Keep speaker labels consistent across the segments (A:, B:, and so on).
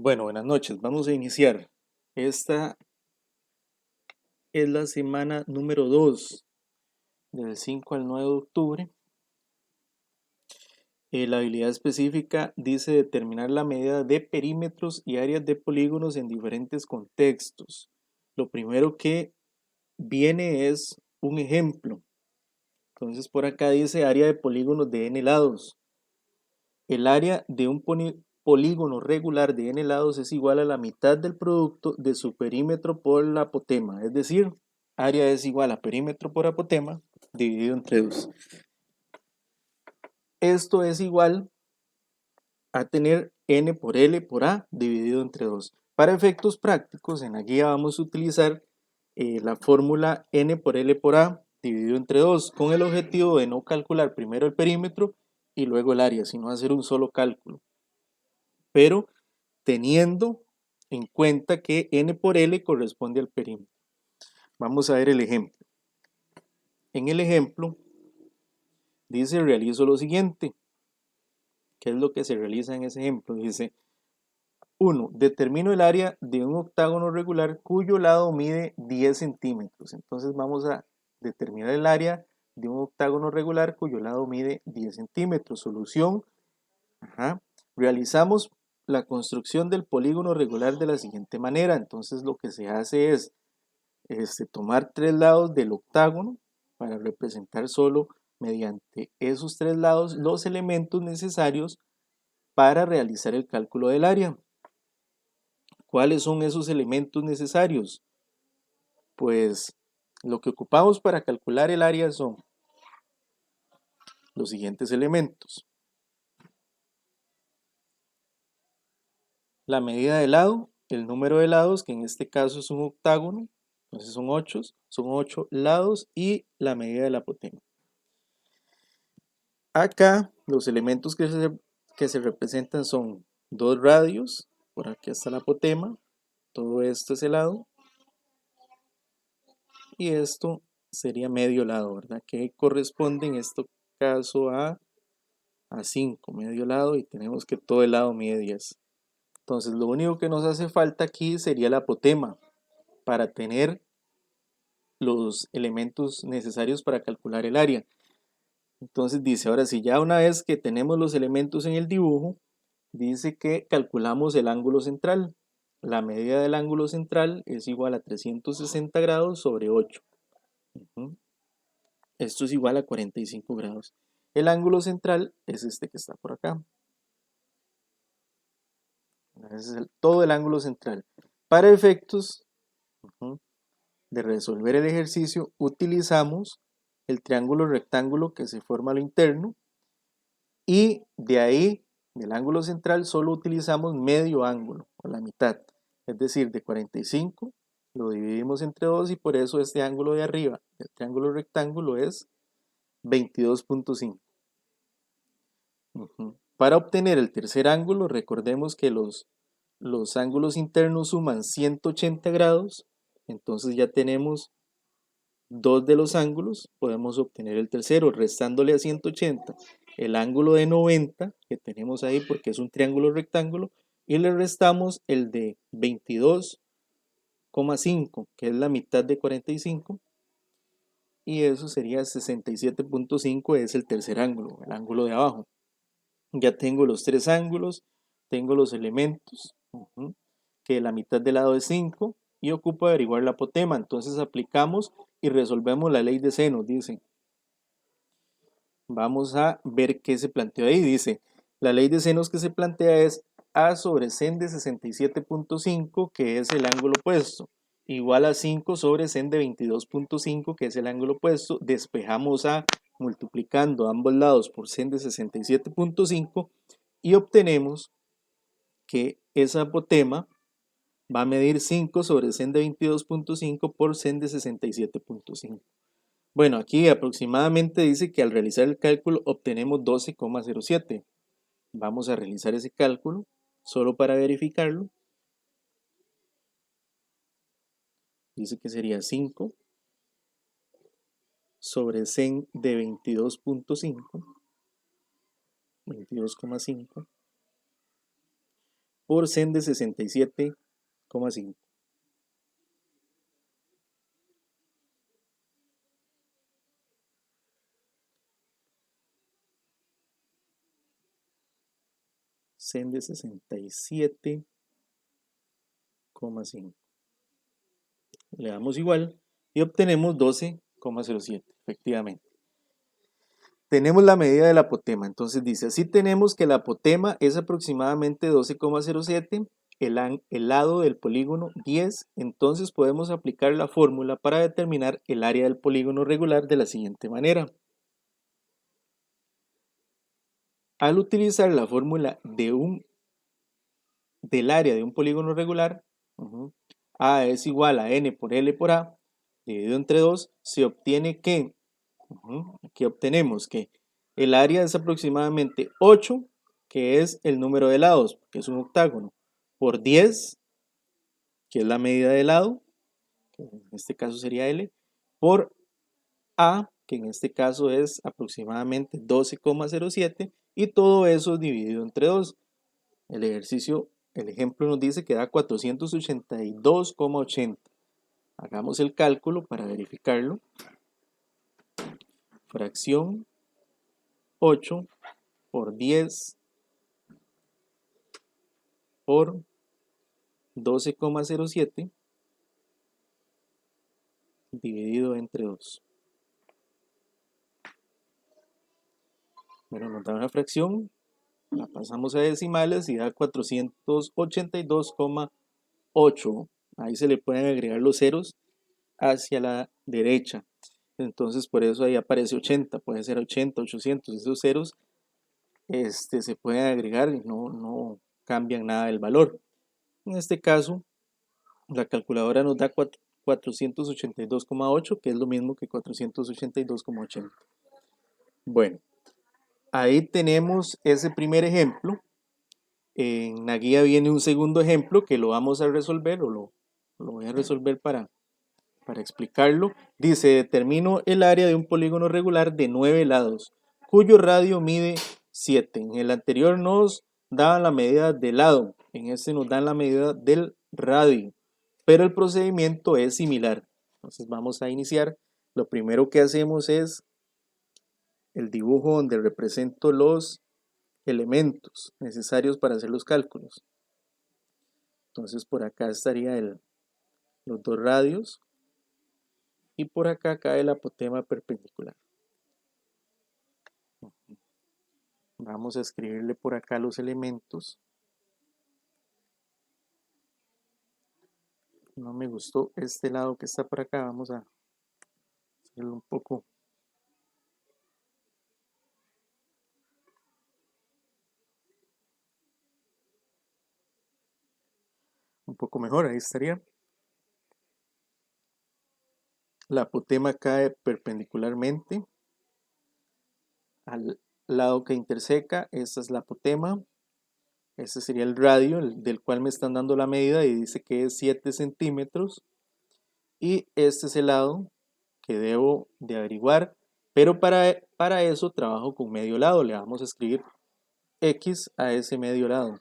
A: Bueno, buenas noches. Vamos a iniciar. Esta es la semana número 2, del 5 al 9 de octubre. La habilidad específica dice determinar la medida de perímetros y áreas de polígonos en diferentes contextos. Lo primero que viene es un ejemplo. Entonces por acá dice área de polígonos de n lados. El área de un polígono regular de n lados es igual a la mitad del producto de su perímetro por la apotema, es decir, área es igual a perímetro por apotema dividido entre 2. Esto es igual a tener n por L por A dividido entre 2. Para efectos prácticos, en la guía vamos a utilizar la fórmula n por L por A dividido entre 2, con el objetivo de no calcular primero el perímetro y luego el área, sino hacer un solo cálculo. Pero teniendo en cuenta que n por L corresponde al perímetro. Vamos a ver el ejemplo. En el ejemplo dice realizo lo siguiente. ¿Qué es lo que se realiza en ese ejemplo? Dice 1. Determino el área de un octágono regular cuyo lado mide 10 centímetros. Entonces vamos a determinar el área de un octágono regular cuyo lado mide 10 centímetros. Solución. Realizamos la construcción del polígono regular de la siguiente manera. Entonces lo que se hace es tomar tres lados del octágono para representar solo mediante esos tres lados los elementos necesarios para realizar el cálculo del área. ¿Cuáles son esos elementos necesarios? Pues lo que ocupamos para calcular el área son los siguientes elementos. La medida de lado, el número de lados, que en este caso es un octágono, entonces son 8 lados, y la medida de la apotema. Acá los elementos que se representan son dos radios, por aquí está la apotema, todo esto es el lado, y esto sería medio lado, ¿verdad? Que corresponde en este caso a 5, medio lado, y tenemos que todo el lado mide 10. Entonces lo único que nos hace falta aquí sería la apotema para tener los elementos necesarios para calcular el área. Entonces dice, ahora sí, ya una vez que tenemos los elementos en el dibujo, dice que calculamos el ángulo central. La medida del ángulo central es igual a 360 grados sobre 8. Esto es igual a 45 grados. El ángulo central es este que está por acá. Ese es todo el ángulo central. Para efectos de resolver el ejercicio, utilizamos el triángulo rectángulo que se forma a lo interno, y de ahí, del ángulo central, solo utilizamos medio ángulo, o la mitad. Es decir, de 45 lo dividimos entre 2, y por eso este ángulo de arriba del triángulo rectángulo es 22.5. Para obtener el tercer ángulo, recordemos que los ángulos internos suman 180 grados, entonces ya tenemos dos de los ángulos, podemos obtener el tercero, restándole a 180 el ángulo de 90 que tenemos ahí porque es un triángulo rectángulo, y le restamos el de 22,5 que es la mitad de 45, y eso sería 67.5, es el tercer ángulo, el ángulo de abajo. Ya tengo los tres ángulos, tengo los elementos, que la mitad del lado es 5, y ocupo averiguar la apotema. Entonces aplicamos y resolvemos la ley de seno, dice. Vamos a ver qué se planteó ahí. Dice, la ley de senos que se plantea es A sobre sen de 67.5, que es el ángulo opuesto, igual a 5 sobre sen de 22.5, que es el ángulo opuesto. Despejamos A multiplicando ambos lados por sen de 67.5 y obtenemos que esa apotema va a medir 5 sobre sen de 22.5 por sen de 67.5. Bueno, aquí aproximadamente dice que al realizar el cálculo obtenemos 12,07. Vamos a realizar ese cálculo solo para verificarlo. Dice que sería 5 sobre sen de 22.5, 22,5, por sen de 67,5. Sen de 67,5. Le damos igual y obtenemos 12,07, efectivamente. Tenemos la medida del apotema, entonces dice, así tenemos que el apotema es aproximadamente 12,07, el lado del polígono 10, entonces podemos aplicar la fórmula para determinar el área del polígono regular de la siguiente manera. Al utilizar la fórmula del área de un polígono regular, A es igual a N por L por A, dividido entre 2, se obtiene que, aquí obtenemos que el área es aproximadamente 8, que es el número de lados, que es un octágono, por 10, que es la medida de lado, que en este caso sería L, por A, que en este caso es aproximadamente 12,07, y todo eso dividido entre 2. El ejemplo nos dice que da 482,80. Hagamos el cálculo para verificarlo. Fracción 8 por 10 por 12,07 dividido entre 2. Bueno, nos da una fracción, la pasamos a decimales y da 482,8. Ahí se le pueden agregar los ceros hacia la derecha. Entonces por eso ahí aparece 80, puede ser 80, 800, esos ceros se pueden agregar y no cambian nada del valor. En este caso, la calculadora nos da 482,8, que es lo mismo que 482,80. Bueno, ahí tenemos ese primer ejemplo. En la guía viene un segundo ejemplo que lo vamos a resolver, o lo voy a resolver para explicarlo. Dice, determino el área de un polígono regular de 9 lados, cuyo radio mide 7. En el anterior nos daban la medida del lado, en este nos dan la medida del radio, pero el procedimiento es similar. Entonces vamos a iniciar. Lo primero que hacemos es el dibujo donde represento los elementos necesarios para hacer los cálculos. Entonces por acá estaría los dos radios y por acá cae el apotema perpendicular. Vamos a escribirle por acá los elementos. No me gustó este lado que está por acá, vamos a hacerlo un poco mejor, ahí estaría. La apotema cae perpendicularmente al lado que interseca. Esta es la apotema. Este sería el radio del cual me están dando la medida y dice que es 7 centímetros. Y este es el lado que debo de averiguar, pero para eso trabajo con medio lado. Le vamos a escribir X a ese medio lado.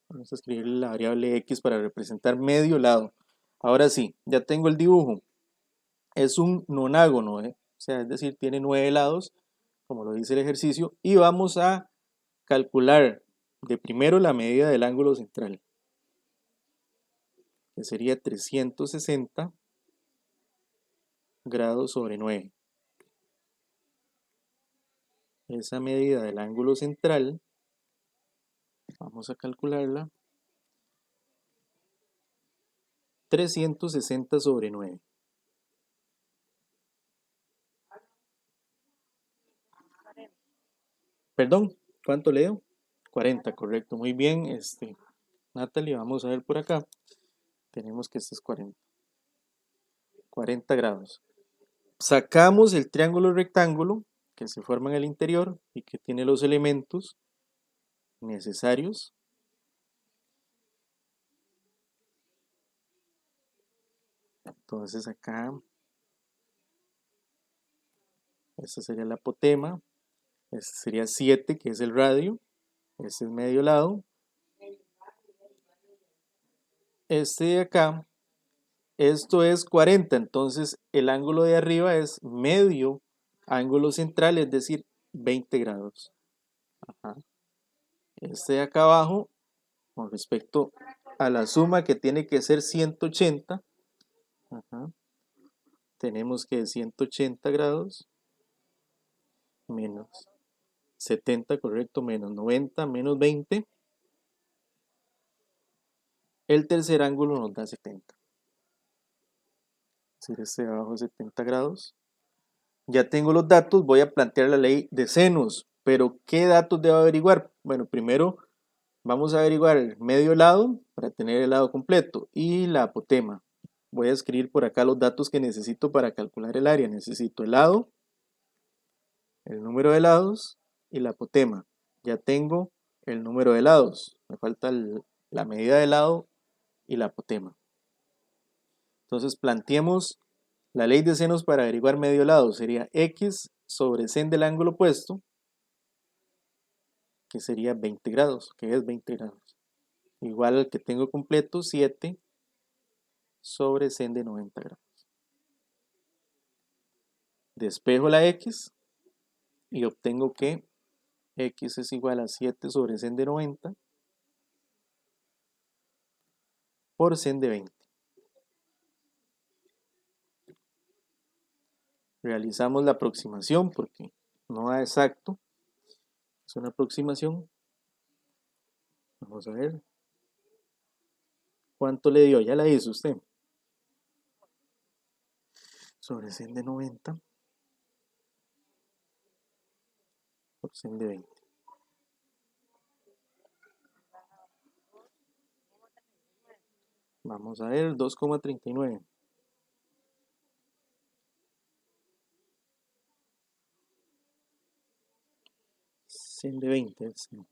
A: Vamos a escribir la variable X para representar medio lado. Ahora sí, ya tengo el dibujo. Es un nonágono, o sea, es decir, tiene 9 lados, como lo dice el ejercicio, y vamos a calcular de primero la medida del ángulo central, que sería 360 grados sobre 9. Esa medida del ángulo central, vamos a calcularla, 360 sobre 9. Perdón, ¿cuánto leo? 40, correcto, muy bien, Natalie, vamos a ver por acá, tenemos que este es 40 grados. Sacamos el triángulo rectángulo que se forma en el interior y que tiene los elementos necesarios. Entonces acá, esta sería la apotema, este sería 7 que es el radio, este es medio lado, este de acá, esto es 40, entonces el ángulo de arriba es medio ángulo central, es decir, 20 grados. Ajá. Este de acá abajo, con respecto a la suma que tiene que ser 180, ajá, tenemos que 180 grados menos 70, correcto, menos 90, menos 20. El tercer ángulo nos da 70. Es decir, este de abajo es 70 grados. Ya tengo los datos, voy a plantear la ley de senos. Pero, ¿qué datos debo averiguar? Bueno, primero vamos a averiguar el medio lado para tener el lado completo y la apotema. Voy a escribir por acá los datos que necesito para calcular el área. Necesito el lado, el número de lados y la apotema. Ya tengo el número de lados. Me falta la medida de lado y la apotema. Entonces planteemos la ley de senos para averiguar medio lado. Sería x sobre sen del ángulo opuesto, que sería 20 grados, que es 20 grados. Igual al que tengo completo, 7 sobre sen de 90 grados. Despejo la x y obtengo que x es igual a 7 sobre sen de 90 por sen de 20. Realizamos la aproximación porque no da exacto. Es una aproximación. Vamos a ver. ¿Cuánto le dio? Ya la hizo usted. Sobre sen de 90 por sen de 20. Vamos a ver, 2,39. Sen de 20. Sí.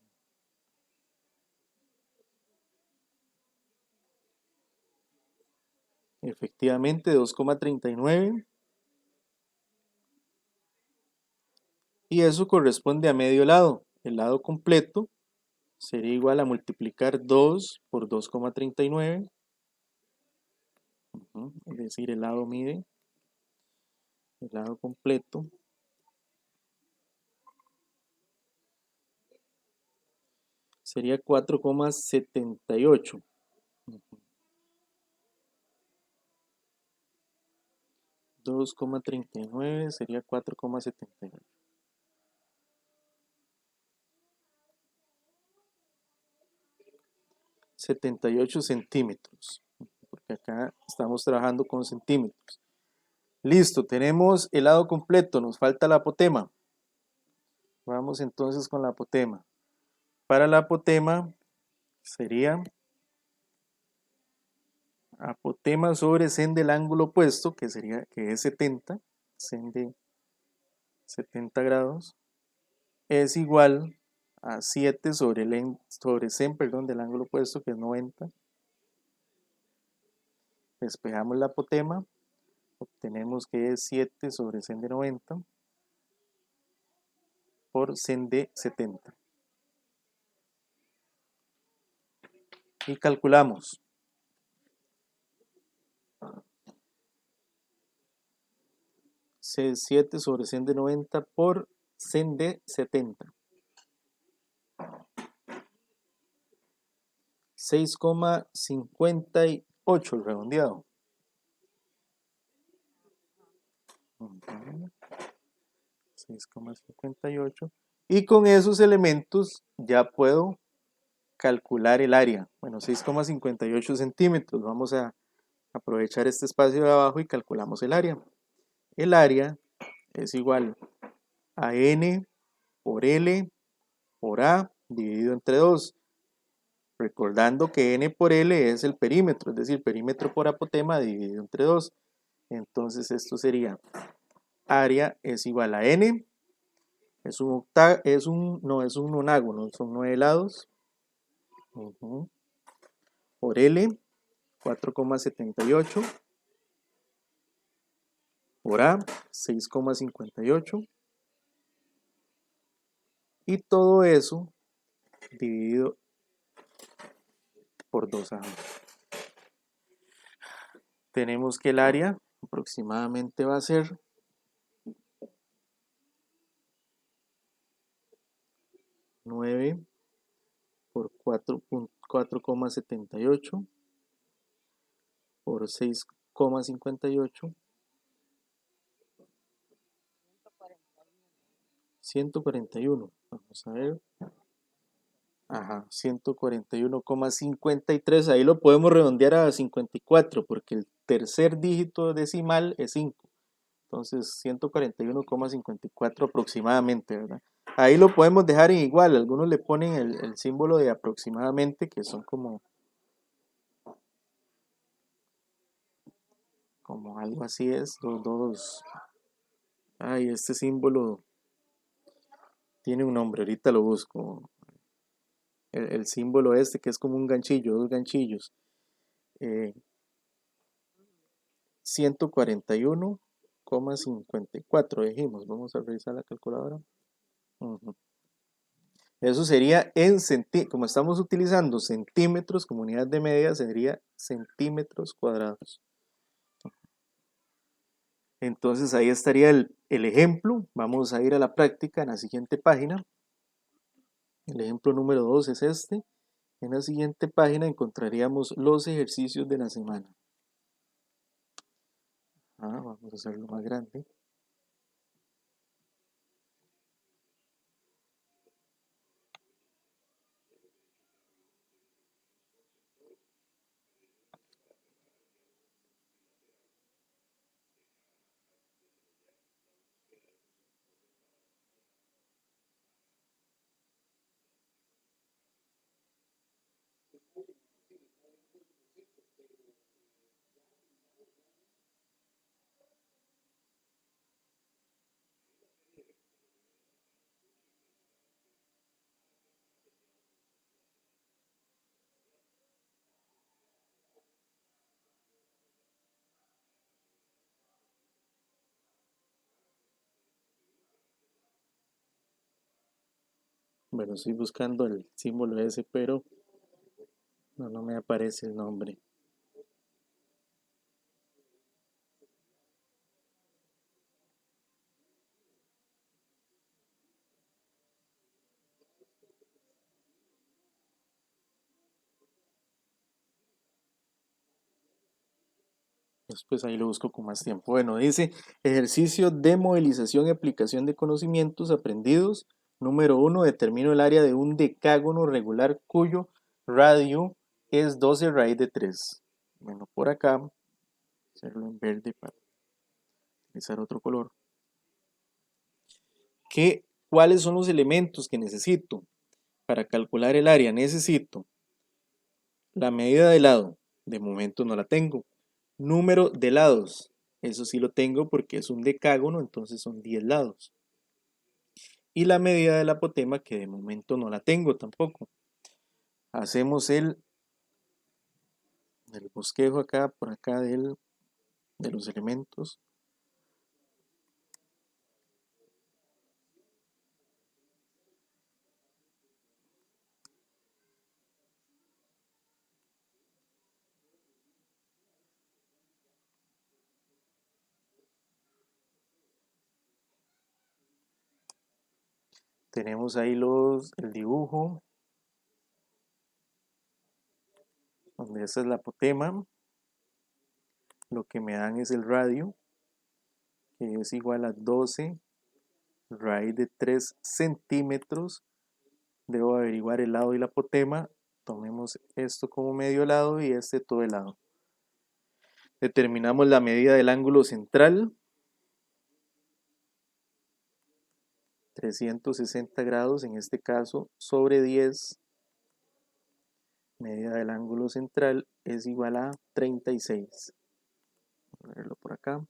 A: Efectivamente, 2,39. Y eso corresponde a medio lado. El lado completo sería igual a multiplicar 2 por 2,39. Es decir, el lado mide, el lado completo, sería 4,78. 2,39 sería 4,78. 78 centímetros, porque acá estamos trabajando con centímetros. Listo, tenemos el lado completo, nos falta la apotema. Vamos entonces con la apotema. Para la apotema sería apotema sobre sen del ángulo opuesto, que es 70, sen de 70 grados, es igual a 7 sobre sen, perdón, del ángulo opuesto, que es 90. Despejamos la apotema, obtenemos que es 7 sobre sen de 90 por sen de 70. Y calculamos. 7 sobre sen de 90 por sen de 70. 6,58 el redondeado. 6,58. Y con esos elementos ya puedo calcular el área. Bueno, 6,58 centímetros. Vamos a aprovechar este espacio de abajo y calculamos el área. El área es igual a n por L por A dividido entre 2. Recordando que n por L es el perímetro, es decir, perímetro por apotema dividido entre 2. Entonces esto sería área es igual a n, es un nonágono, son 9 lados, por L, 4,78, por A, 6,58, y todo eso dividido por 2A. Tenemos que el área aproximadamente va a ser 9 por 4,78 por 6,58, 141. Vamos a ver. Ajá, 141,53. Ahí lo podemos redondear a 54 porque el tercer dígito decimal es 5. Entonces, 141,54 aproximadamente, ¿verdad? Ahí lo podemos dejar en igual. Algunos le ponen el símbolo de aproximadamente, que son como algo así es. Ay, este símbolo tiene un nombre, ahorita lo busco. El símbolo este que es como un ganchillo, dos ganchillos. 141,54 dijimos. Vamos a revisar la calculadora. Ujú. Eso sería en centímetros, como estamos utilizando centímetros como unidad de medida, sería centímetros cuadrados. Entonces ahí estaría el ejemplo. Vamos a ir a la práctica en la siguiente página. El ejemplo número 2 es este. En la siguiente página encontraríamos los ejercicios de la semana. Vamos a hacerlo más grande. Bueno, estoy buscando el símbolo ese, pero no me aparece el nombre. Después ahí lo busco con más tiempo. Bueno, dice ejercicio de movilización y aplicación de conocimientos aprendidos. Número 1, determino el área de un decágono regular cuyo radio es 12 raíz de 3. Bueno, por acá, hacerlo en verde para utilizar otro color. ¿Cuáles son los elementos que necesito para calcular el área? Necesito la medida de lado. De momento no la tengo. Número de lados. Eso sí lo tengo porque es un decágono, entonces son 10 lados. Y la medida del apotema, que de momento no la tengo tampoco. Hacemos el bosquejo acá, por acá de los elementos. Tenemos ahí el dibujo, donde esa es la apotema. Lo que me dan es el radio, que es igual a 12 raíz de 3 centímetros. Debo averiguar el lado y la apotema. Tomemos esto como medio lado y este todo el lado. Determinamos la medida del ángulo central. 360 grados, en este caso, sobre 10. Medida del ángulo central es igual a 36. Voy a verlo por acá.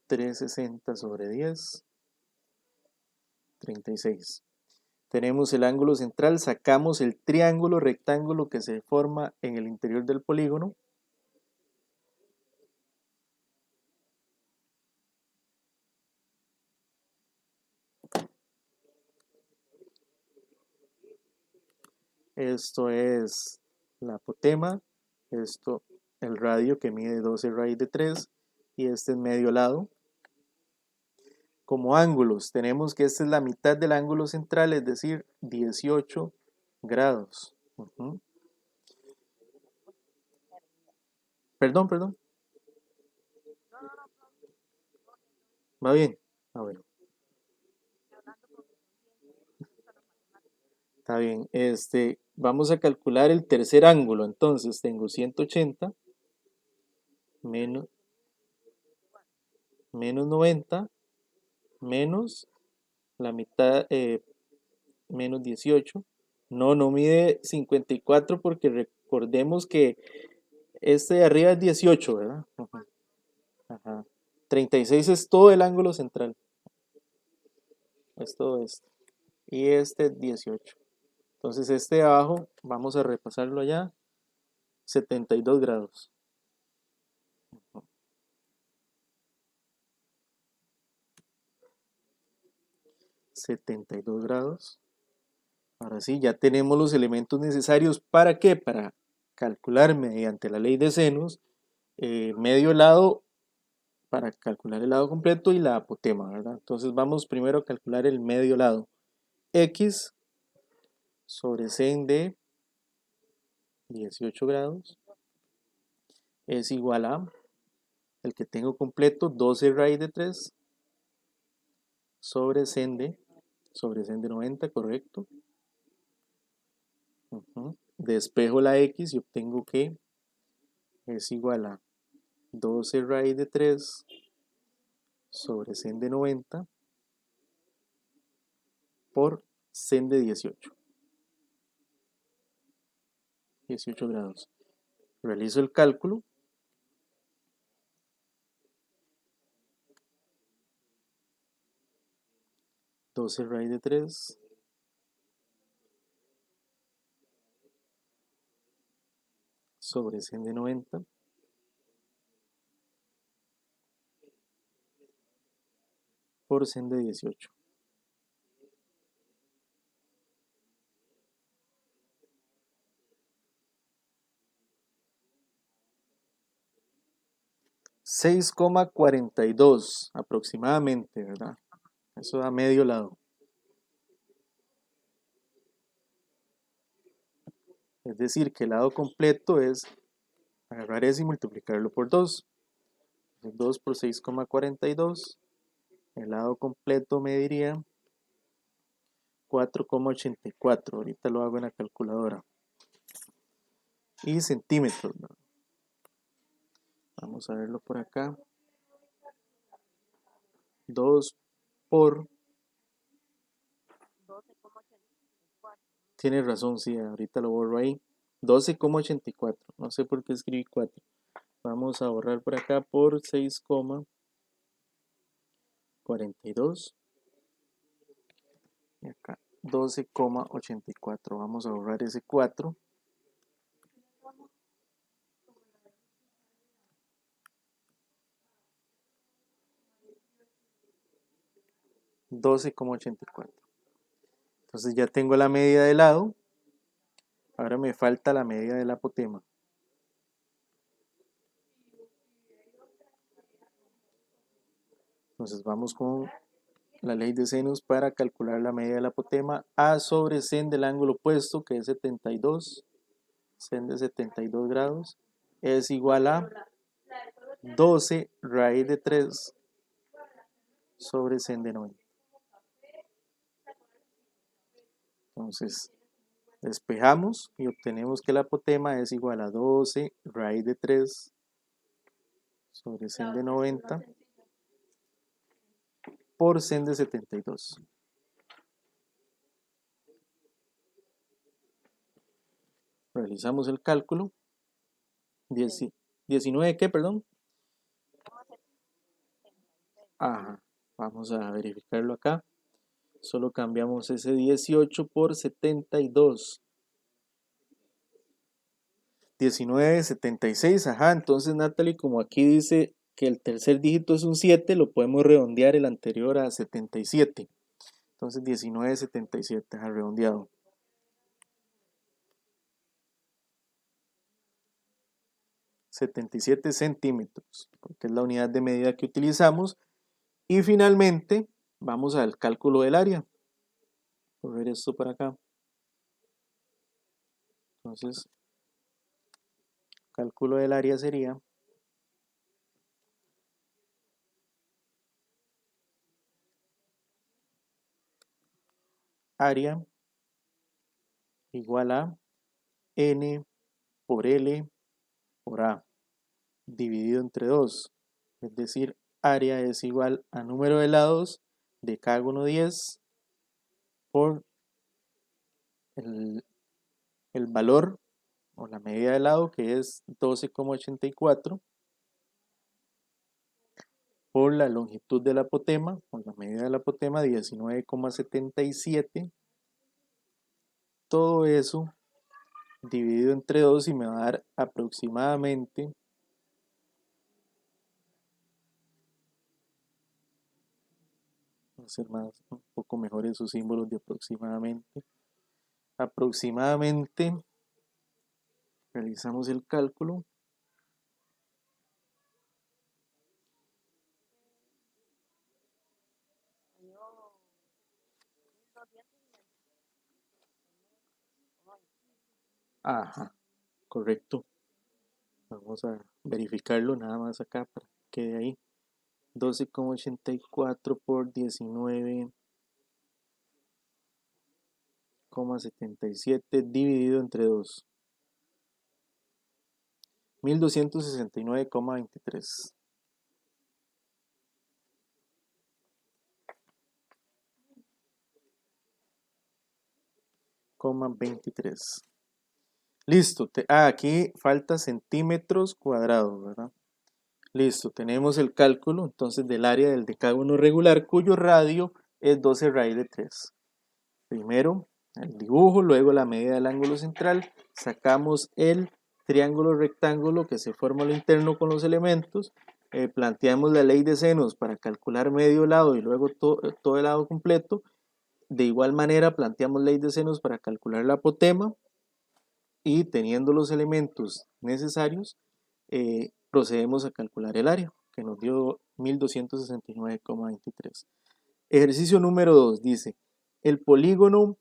A: 360 sobre 10. 36. Tenemos el ángulo central, sacamos el triángulo rectángulo que se forma en el interior del polígono. Esto es la apotema, esto el radio que mide 12 raíz de 3 y este es medio lado. Como ángulos, tenemos que esta es la mitad del ángulo central, es decir, 18 grados. Perdón. ¿Va bien? Ah, bueno, está bien. Vamos a calcular el tercer ángulo. Entonces tengo 180 menos, menos 90 menos la mitad, menos 18. No mide 54 porque recordemos que este de arriba es 18, ¿verdad? Ajá. 36 es todo el ángulo central. Es todo esto. Y este es 18. Entonces este de abajo, vamos a repasarlo allá. 72 grados. 72 grados. Ahora sí, ya tenemos los elementos necesarios. ¿Para qué? Para calcular mediante la ley de senos medio lado para calcular el lado completo y la apotema, ¿verdad? Entonces vamos primero a calcular el medio lado. X sobre sen de 18 grados es igual a el que tengo completo, 12 raíz de 3 sobre sen de 90, correcto. Despejo la X y obtengo que es igual a 12 raíz de 3 sobre sen de 90 por sen de 18 grados. Realizo el cálculo. Doce raíz de 3 sobre sen de 90 por sen de 18. $6,42 aproximadamente, ¿verdad? Eso da medio lado. Es decir, que el lado completo es agarrar ese y multiplicarlo por 2. 2 por 6,42. El lado completo me diría 4,84. Ahorita lo hago en la calculadora. Y centímetros, ¿no? Vamos a verlo por acá. 2 por... Tiene razón, sí, ahorita lo borro ahí. 12,84. No sé por qué escribí 4. Vamos a borrar por acá por 6,42. Y acá 12,84. Vamos a borrar ese 4. 12,84. Entonces ya tengo la medida del lado. Ahora me falta la medida del apotema. Entonces vamos con la ley de senos para calcular la medida del apotema. A sobre sen del ángulo opuesto, que es 72. Sen de 72 grados es igual a 12 raíz de 3 sobre sen de 90. Entonces despejamos y obtenemos que el apotema es igual a 12 raíz de 3 sobre sen de 90 por sen de 72. Realizamos el cálculo. 19, ¿qué? Perdón. Ajá. Vamos a verificarlo acá. Solo cambiamos ese 18 por 72. 19,76. Ajá. Entonces, Natalie, como aquí dice que el tercer dígito es un 7, lo podemos redondear el anterior a 77. Entonces, 19,77. Ajá, redondeado. 77 centímetros, porque es la unidad de medida que utilizamos. Y finalmente vamos al cálculo del área. Voy a ver esto para acá. Entonces, cálculo del área sería área igual a n por L por A dividido entre 2. Es decir, área es igual a número de lados de decágono 10 por el valor o la medida de lado, que es 12,84, por la longitud de la apotema, o la medida de la apotema, 19,77. Todo eso dividido entre 2 y me va a dar aproximadamente, va a ser más, un poco mejor esos símbolos de aproximadamente, realizamos el cálculo, ajá, correcto, vamos a verificarlo nada más acá para que quede ahí, 12,84 por 19,77 dividido entre 2, 1269,23. Listo, aquí falta centímetros cuadrados, ¿verdad? Listo, tenemos el cálculo entonces del área del decágono regular cuyo radio es 12 raíz de 3. Primero el dibujo, luego la medida del ángulo central, sacamos el triángulo rectángulo que se forma a lo interno con los elementos, planteamos la ley de senos para calcular medio lado y luego todo el lado completo. De igual manera planteamos ley de senos para calcular la apotema y teniendo los elementos necesarios procedemos a calcular el área que nos dio 1269,23. Ejercicio número 2 dice, el polígono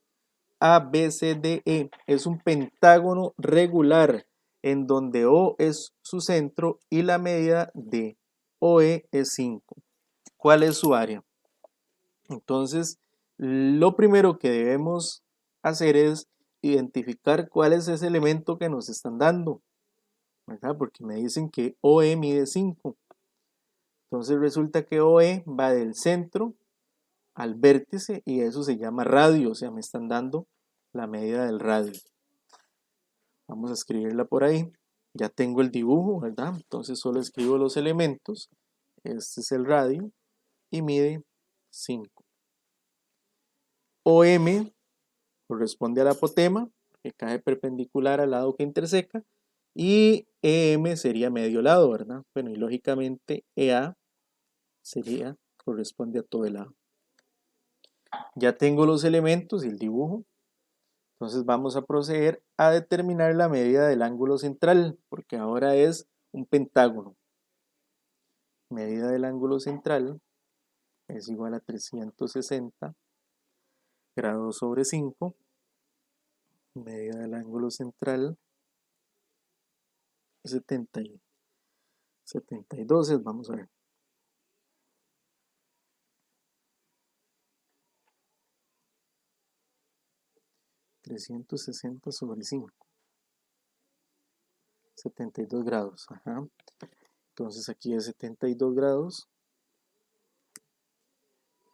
A: ABCDE es un pentágono regular en donde O es su centro y la medida de OE es 5. ¿Cuál es su área? Entonces, lo primero que debemos hacer es identificar cuál es ese elemento que nos están dando, ¿verdad? Porque me dicen que OE mide 5. Entonces resulta que OE va del centro al vértice y eso se llama radio, o sea, me están dando la medida del radio. Vamos a escribirla por ahí. Ya tengo el dibujo, ¿verdad? Entonces solo escribo los elementos. Este es el radio y mide 5. OM corresponde a la apotema, que cae perpendicular al lado que interseca, y EM sería medio lado, ¿verdad? Bueno, y lógicamente EA corresponde a todo el lado. Ya tengo los elementos y el dibujo, entonces vamos a proceder a determinar la medida del ángulo central, porque ahora es un pentágono. Medida del ángulo central es igual a 360 grados sobre 5. Medida del ángulo central 72, vamos a ver. 360 sobre 5. 72 grados. Ajá. Entonces aquí es 72 grados.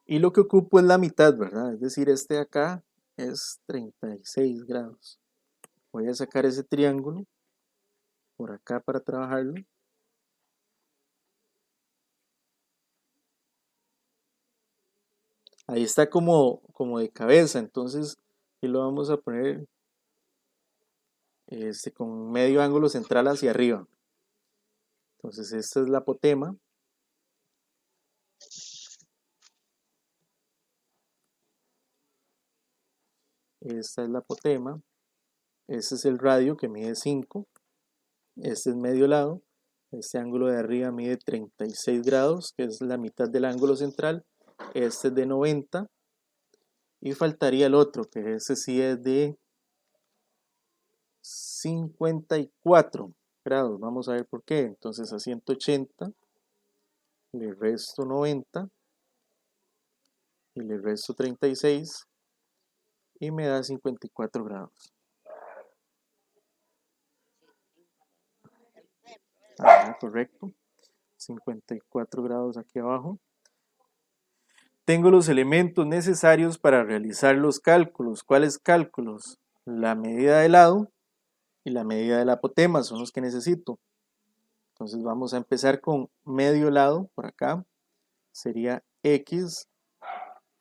A: Y lo que ocupo es la mitad, ¿verdad? Es decir, este de acá es 36 grados. Voy a sacar ese triángulo por acá para trabajarlo. Ahí está como de cabeza, entonces aquí lo vamos a poner con medio ángulo central hacia arriba. Entonces esta es la apotema. Esta es la apotema. Este es el radio que mide 5. Este es medio lado. Este ángulo de arriba mide 36 grados, que es la mitad del ángulo central. Este es de 90. Y faltaría el otro, que ese sí es de 54 grados. Vamos a ver por qué. Entonces a 180 le resto 90 y le resto 36 y me da 54 grados. Correcto. 54 grados aquí abajo. Tengo los elementos necesarios para realizar los cálculos. ¿Cuáles cálculos? La medida de lado y la medida del apotema son los que necesito. Entonces vamos a empezar con medio lado, por acá. Sería x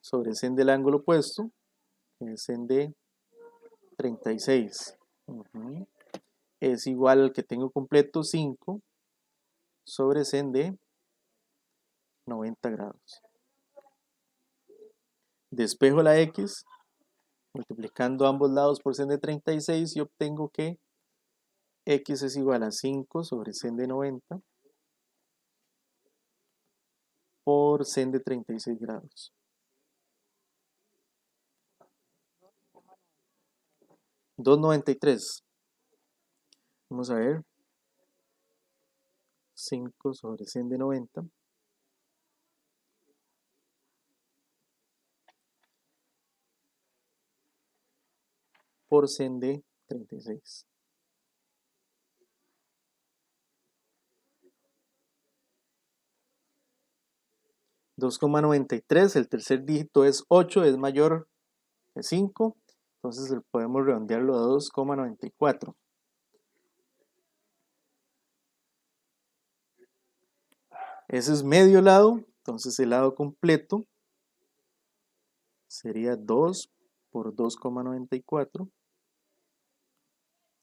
A: sobre sen del ángulo opuesto, que es sen de 36. Es igual al que tengo completo, 5 sobre sen de 90 grados. Despejo la x, multiplicando ambos lados por sen de 36 y obtengo que x es igual a 5 sobre sen de 90 por sen de 36 grados. 2,93. Vamos a ver. 5 sobre sen de 90 por sen de 36. $2,93, el tercer dígito es 8, es mayor que 5, entonces podemos redondearlo a 2,94. Ese es medio lado, entonces el lado completo sería 2 por 2,94,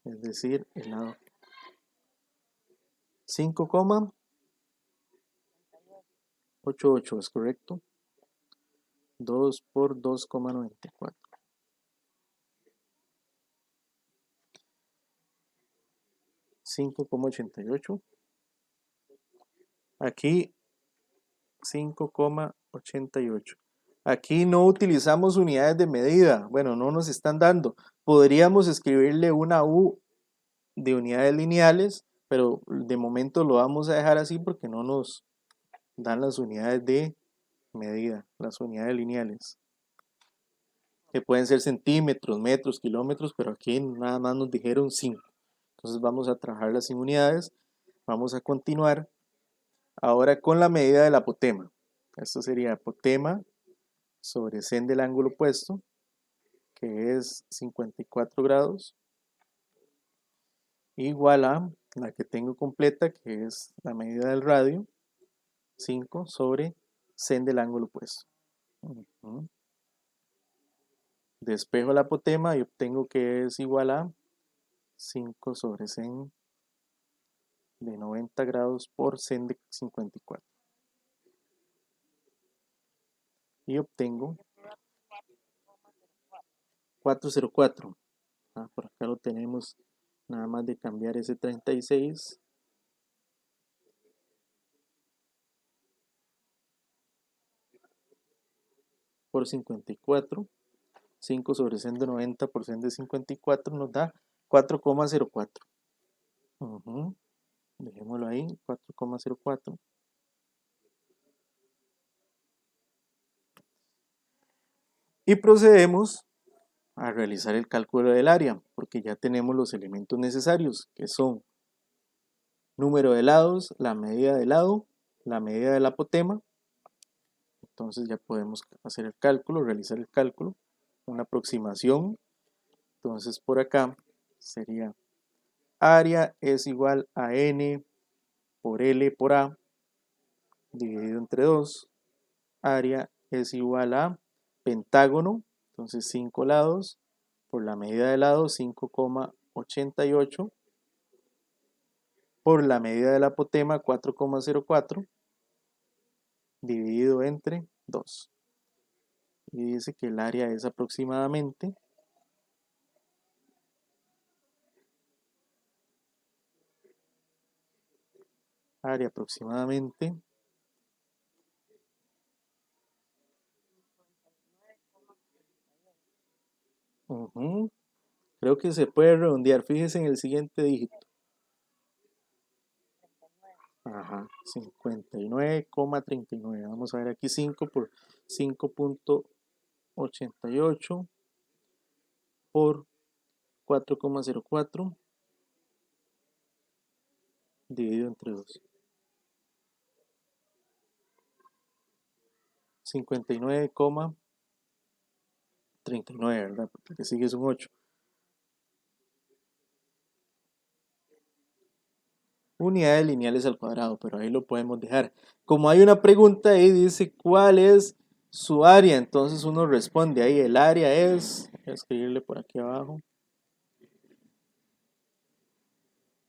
A: es decir, el lado 5,88 es correcto. 2 por 2,94. $5,88. Aquí 5,88. Aquí no utilizamos unidades de medida. Bueno, no nos están dando. Podríamos escribirle una U de unidades lineales, pero de momento lo vamos a dejar así porque no nos dan las unidades de medida, las unidades lineales, que pueden ser centímetros, metros, kilómetros, pero aquí nada más nos dijeron 5. Entonces vamos a trabajarlas sin unidades. Vamos a continuar ahora con la medida del apotema. Esto sería apotema sobre sen del ángulo opuesto, que es 54 grados, igual a la que tengo completa, que es la medida del radio, 5 sobre sen del ángulo opuesto. Despejo el apotema y obtengo que es igual a 5 sobre sen de 90 grados por sen de 54. Y obtengo 404. Por acá lo tenemos, nada más de cambiar ese 36 por 54. 5 sobre sen de 90 por sen de 54 nos da 4,04. Dejémoslo ahí, 4,04. Y procedemos a realizar el cálculo del área, porque ya tenemos los elementos necesarios, que son número de lados, la medida de lado, la medida del apotema. Entonces ya podemos hacer el cálculo, realizar el cálculo, una aproximación. Entonces por acá sería área es igual a n por L por A dividido entre 2. Área es igual a pentágono, entonces 5 lados, por la medida de lado 5,88, por la medida del apotema 4,04, dividido entre 2. Y dice que el área es aproximadamente área aproximadamente. Ujú. Creo que se puede redondear. Fíjese en el siguiente dígito. Ajá, 59,39. Vamos a ver aquí 5 por 5,88 por 4,04 dividido entre 2. 59,39, ¿verdad? Porque el que sigue es un 8. Unidades lineales al cuadrado, pero ahí lo podemos dejar. Como hay una pregunta ahí, dice cuál es su área, entonces uno responde ahí, el área es, voy a escribirle por aquí abajo,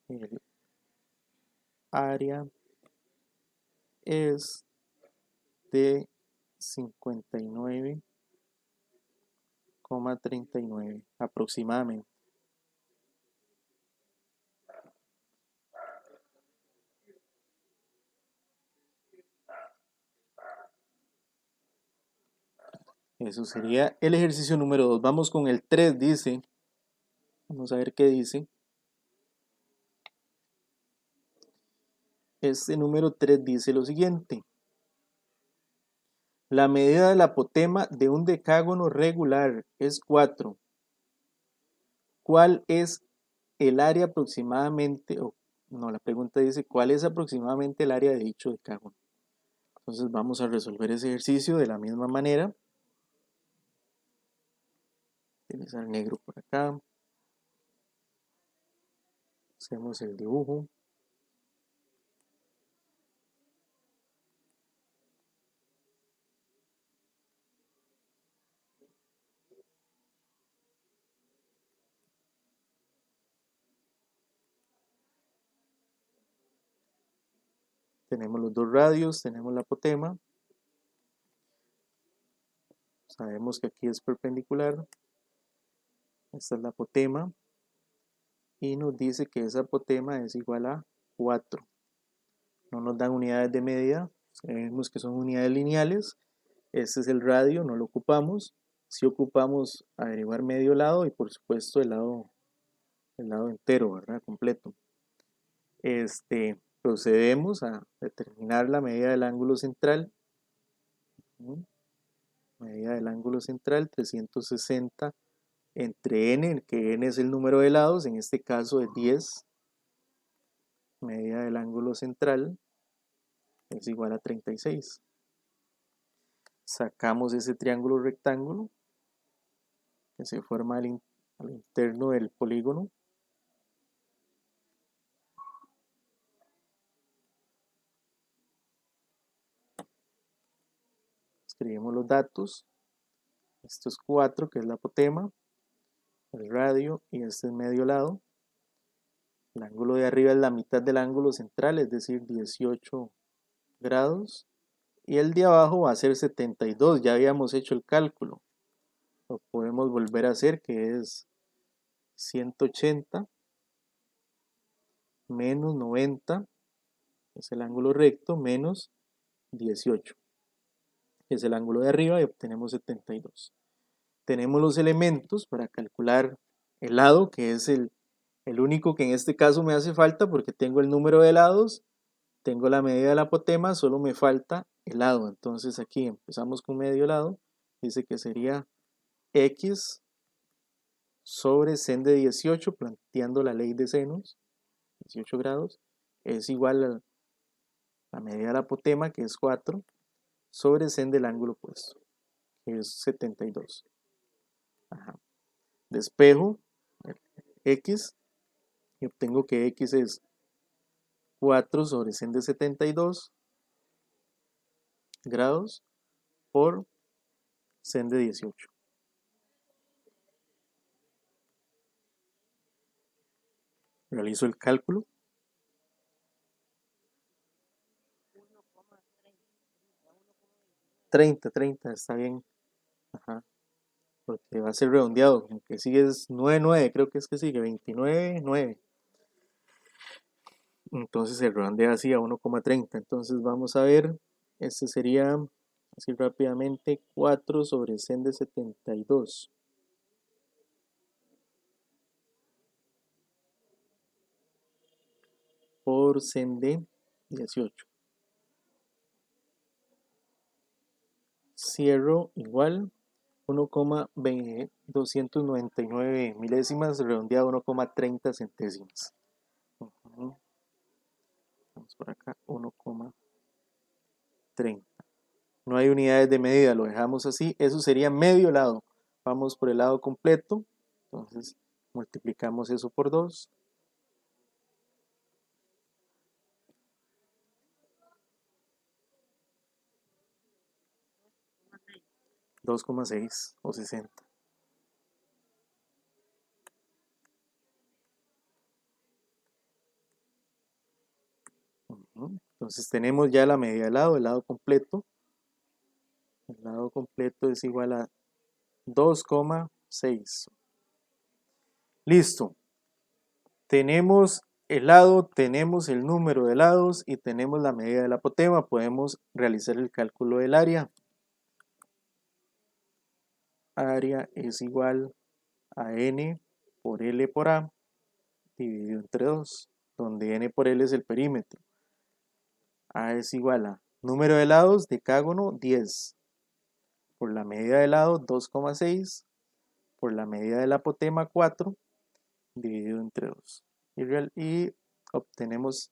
A: el área es de 59,39 aproximadamente. Eso sería el ejercicio número 2. Vamos con el 3, dice. Vamos a ver qué dice. Este número 3 dice lo siguiente. La medida del apotema de un decágono regular es 4. ¿Cuál es el área aproximadamente? No, la pregunta dice, ¿cuál es aproximadamente el área de dicho decágono? Entonces vamos a resolver ese ejercicio de la misma manera. Utilizar negro por acá. Hacemos el dibujo. Tenemos los dos radios, tenemos la apotema. Sabemos que aquí es perpendicular. Esta es la apotema. Y nos dice que esa apotema es igual a 4. No nos dan unidades de medida. Sabemos que son unidades lineales. Este es el radio, no lo ocupamos. Si ocupamos averiguar medio lado y por supuesto el lado entero, ¿verdad? Completo. Procedemos a determinar la medida del ángulo central. Medida del ángulo central 360 entre n, que n es el número de lados, en este caso es 10. Medida del ángulo central es igual a 36. Sacamos ese triángulo rectángulo que se forma al interno del polígono. Escribimos los datos. Esto es 4, que es la apotema, el radio, y este es medio lado. El ángulo de arriba es la mitad del ángulo central, es decir, 18 grados. Y el de abajo va a ser 72, ya habíamos hecho el cálculo. Lo podemos volver a hacer, que es 180 menos 90, es el ángulo recto, menos 18, que es el ángulo de arriba, y obtenemos 72. Tenemos los elementos para calcular el lado, que es el único que en este caso me hace falta porque tengo el número de lados, tengo la medida del apotema, solo me falta el lado. Entonces aquí empezamos con medio lado, dice que sería x sobre sen de 18, planteando la ley de senos, 18 grados, es igual a la medida del apotema, que es 4, sobre sen del ángulo opuesto, que es 72. Ajá. Despejo x y obtengo que x es 4 sobre sen de 72 grados por sen de 18. Realizo el cálculo. 30, está bien. Ajá. Porque va a ser redondeado. Aunque sigue es 99, creo que es que sigue 29, 9. entonces se redondea así a 1,30. Entonces vamos a ver, este sería, así rápidamente, 4 sobre sen de 72 por sen de 18. Cierro igual 1,299 milésimas redondeado a 1,30 centésimas. Ujú. Vamos por acá, 1,30. No hay unidades de medida, lo dejamos así. Eso sería medio lado. Vamos por el lado completo. Entonces multiplicamos eso por 2. 2,6 o 60. Entonces tenemos ya la medida del lado, el lado completo. El lado completo es igual a 2,6. Listo. Tenemos el lado, tenemos el número de lados y tenemos la medida del apotema. Podemos realizar el cálculo del área. Área es igual a n por L por A dividido entre 2, donde n por L es el perímetro. A es igual a número de lados, decágono 10, por la medida de lado 2,6, por la medida del apotema 4, dividido entre 2. Y obtenemos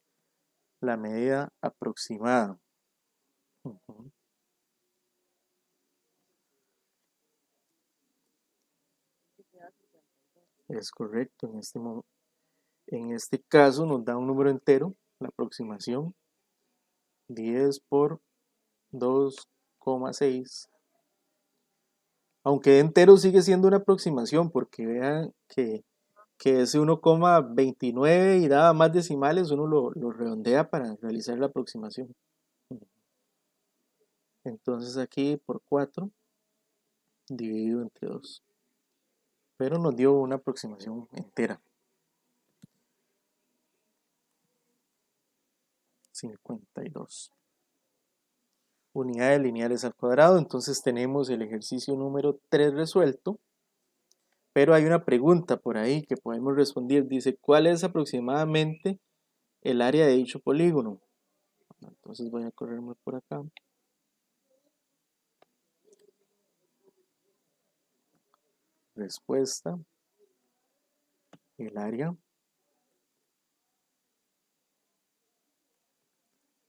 A: la medida aproximada. Es correcto, en este caso nos da un número entero, la aproximación, 10 por 2,6. Aunque de entero sigue siendo una aproximación, porque vean que ese 1,29 y daba más decimales, uno lo redondea para realizar la aproximación. Entonces aquí por 4 dividido entre 2. Pero nos dio una aproximación entera. 52. Unidades lineales al cuadrado. Entonces tenemos el ejercicio número 3 resuelto. Pero hay una pregunta por ahí que podemos responder. Dice, ¿cuál es aproximadamente el área de dicho polígono? Entonces voy a correrme por acá. Respuesta. El área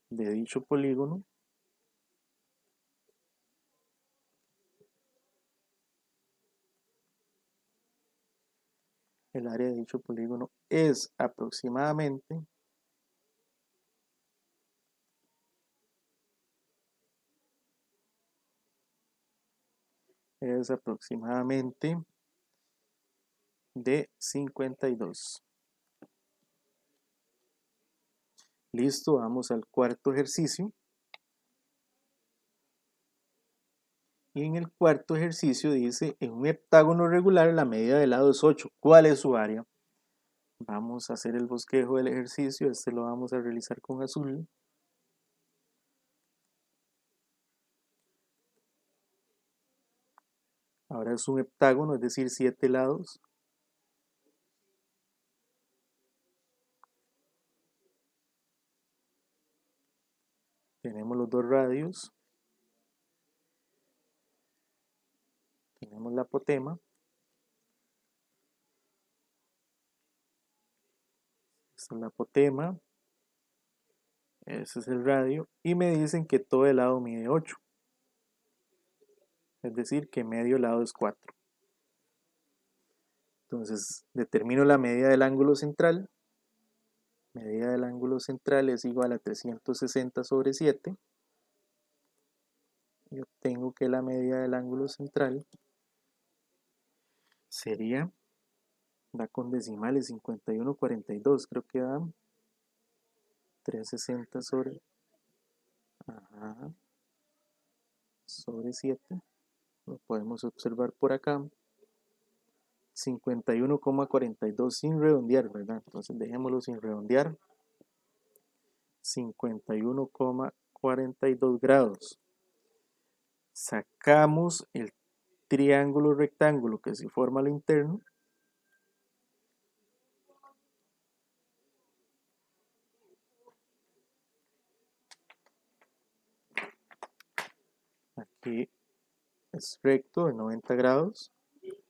A: de dicho polígono es aproximadamente de 52. Listo, vamos al cuarto ejercicio. Y en el cuarto ejercicio dice, en un heptágono regular la medida del lado es 8. ¿Cuál es su área? Vamos a hacer el bosquejo del ejercicio. Este lo vamos a realizar con azul. Ahora es un heptágono, es decir, 7 lados. Tenemos los dos radios. Tenemos la apotema. Esta es la apotema. Ese es el radio. Y me dicen que todo el lado mide 8. Es decir, que medio lado es 4. Entonces, determino la medida del ángulo central. Medida del ángulo central es igual a 360 sobre 7. Y obtengo que la medida del ángulo central sería, da con decimales, 51,42, creo que da 360 sobre, sobre 7. Lo podemos observar por acá. 51,42 sin redondear, ¿verdad? Entonces dejémoslo sin redondear. 51,42 grados. Sacamos el triángulo rectángulo que se forma a lo interno. Aquí es recto de 90 grados.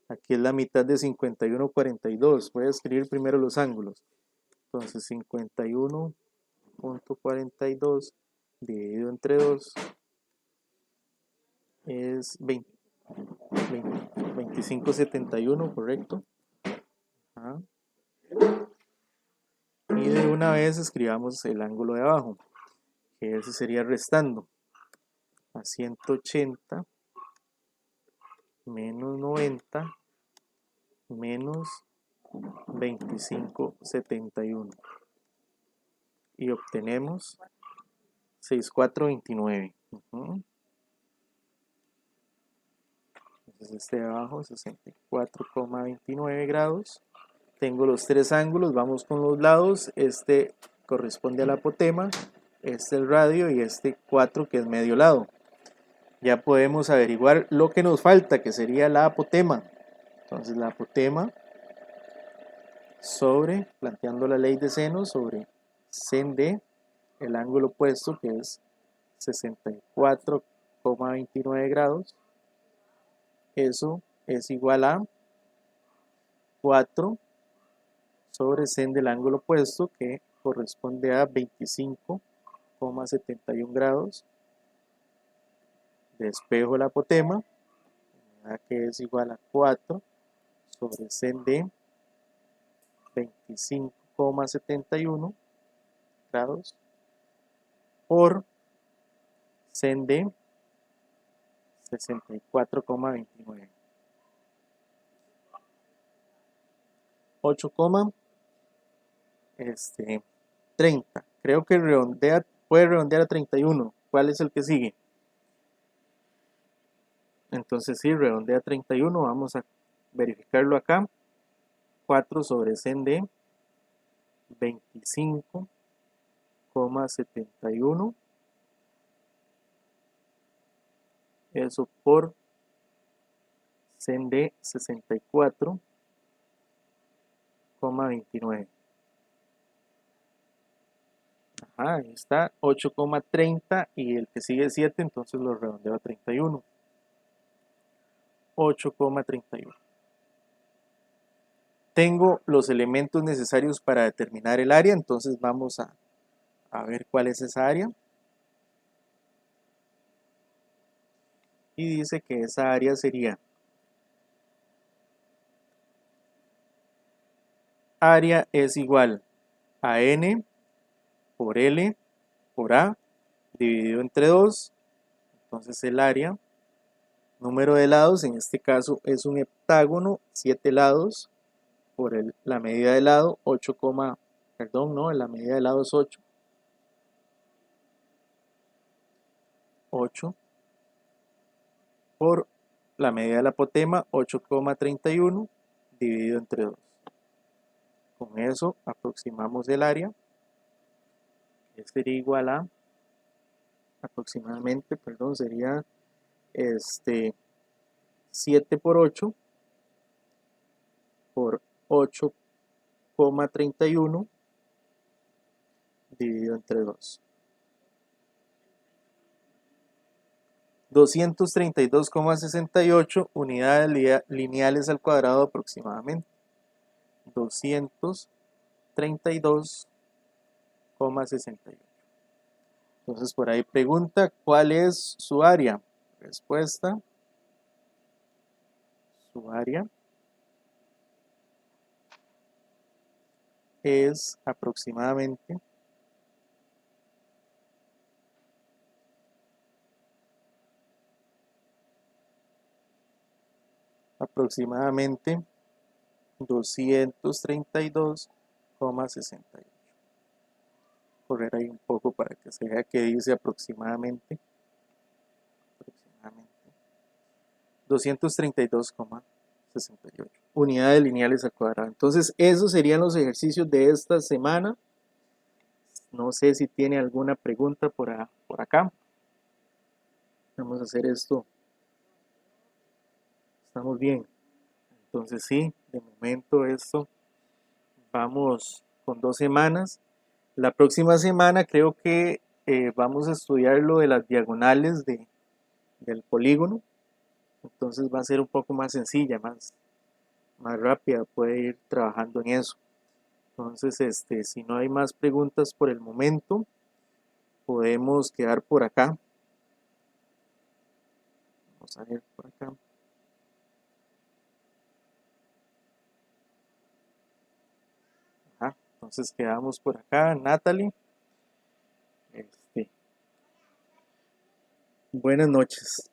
A: Aquí es la mitad de 51,42. Voy a escribir primero los ángulos. Entonces 51,42 dividido entre 2 es 25,71, ¿correcto? Ajá. Y de una vez escribamos el ángulo de abajo, que ese sería restando a 180 menos 90 menos 25,71 y obtenemos 6,429. Entonces este de abajo 64,29 grados. Tengo los tres ángulos, vamos con los lados. Este corresponde al apotema, este el radio y este 4 que es medio lado. Ya podemos averiguar lo que nos falta, que sería la apotema. Entonces la apotema sobre, planteando la ley de seno, sobre sen de el ángulo opuesto, que es 64,29 grados. Eso es igual a 4 sobre sen del ángulo opuesto, que corresponde a 25,71 grados. Despejo el apotema, que es igual a 4 sobre sen de 25,71 grados por sen de 64,29. 8,30. Creo que puede redondear a 31. ¿Cuál es el que sigue? Entonces sí, redondea a 31. Vamos a verificarlo acá. 4 sobre sen de 25,71. Eso por sen de 64,29. Ajá, ahí está, 8,30 y el que sigue 7, entonces lo redondeo a 31. 8,31. Tengo los elementos necesarios para determinar el área, entonces vamos a ver cuál es esa área. Y dice que esa área sería área es igual a n por L por A dividido entre 2. Entonces el área, número de lados, en este caso es un heptágono, 7 lados, por la medida de lado, la medida de lado es 8. 8 por la medida del apotema, 8,31 dividido entre 2. Con eso aproximamos el área, que sería igual a aproximadamente, sería 7 por 8 por 8,31 dividido entre 2. 232,68 unidades lineales al cuadrado aproximadamente. 232,68. Entonces por ahí pregunta, ¿cuál es su área? Respuesta, su área es aproximadamente 232,68. Correr ahí un poco para que se vea que dice aproximadamente. 232,68 unidades lineales al cuadrado. Entonces esos serían los ejercicios de esta semana. No sé si tiene alguna pregunta por acá. Vamos a hacer esto. Estamos bien. Entonces sí, de momento esto. Vamos con 2 semanas. La próxima semana creo que vamos a estudiar lo de las diagonales del polígono. Entonces va a ser un poco más sencilla, más rápida. Puede ir trabajando en eso. Entonces, si no hay más preguntas por el momento, podemos quedar por acá. Vamos a ver por acá. Ajá, entonces quedamos por acá, Natalie. Este, buenas noches.